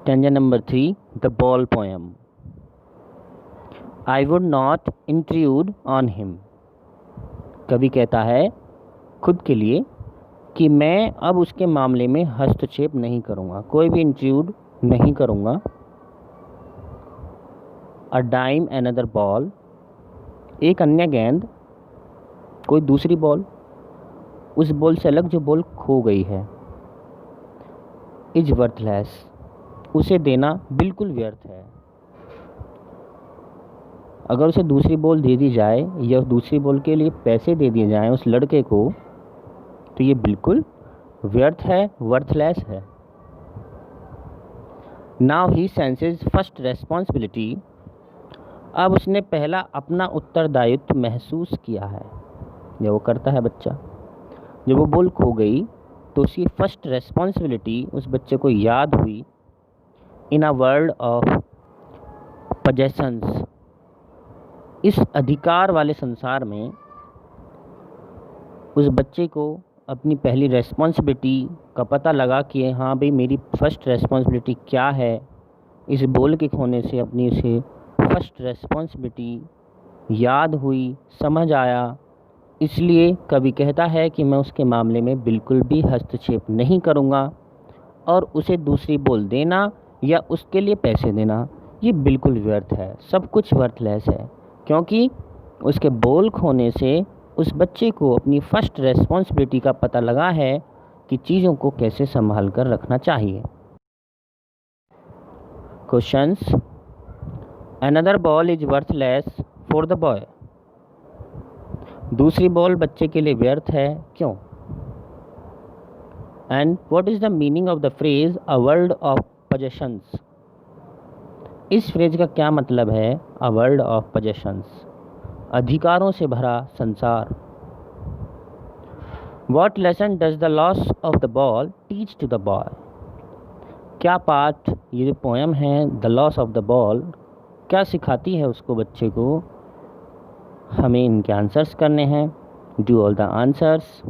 Stanza number 3, the ball poem. I would not intrude on him. कवि कहता है खुद के लिए कि मैं अब उसके मामले में हस्तक्षेप नहीं करूँगा, कोई भी इंट्रूड नहीं करूँगा। अ डाइम अनदर बॉल, एक अन्य गेंद, कोई दूसरी बॉल, उस बॉल से अलग जो बॉल खो गई है। इज वर्थलेस, उसे देना बिल्कुल व्यर्थ है। अगर उसे दूसरी बॉल दे दी जाए या दूसरी बॉल के लिए पैसे दे दिए जाएं उस लड़के को, तो ये बिल्कुल व्यर्थ है, वर्थलेस है। Now he senses first responsibility, अब उसने पहला अपना उत्तरदायित्व महसूस किया है। जब वो करता है बच्चा, जब वो बॉल खो गई तो उसकी फर्स्ट रेस्पॉन्सिबिलिटी उस बच्चे को याद हुई। इन अ वर्ल्ड ऑफ पजेशंस, इस अधिकार वाले संसार में उस बच्चे को अपनी पहली रेस्पॉन्सिबिलिटी का पता लगा कि हाँ भाई मेरी फ़र्स्ट रेस्पॉन्सिबिलिटी क्या है। इस बॉल के खोने से अपनी उसे फर्स्ट रेस्पॉन्सिबिलिटी याद हुई, समझ आया। इसलिए कवि कहता है कि मैं उसके मामले में बिल्कुल भी हस्तक्षेप नहीं करूँगा और उसे दूसरी बॉल देना या उसके लिए पैसे देना ये बिल्कुल व्यर्थ है, सब कुछ वर्थलेस है, क्योंकि उसके बॉल खोने से उस बच्चे को अपनी फर्स्ट रेस्पॉन्सिबिलिटी का पता लगा है कि चीज़ों को कैसे संभाल कर रखना चाहिए। Questions, another ball is worthless for the boy, दूसरी बॉल बच्चे के लिए व्यर्थ है, क्यों? And what is the meaning of the phrase a world of possessions, इस फ्रेज का क्या मतलब है? अ वर्ल्ड ऑफ पजेशंस, अधिकारों से भरा संसार। What lesson does the loss of the ball teach to the boy, क्या पाठ ये जो पोएम है the loss of the ball क्या सिखाती है उसको, बच्चे को? हमें इनके आंसर्स करने हैं। Do all the answers.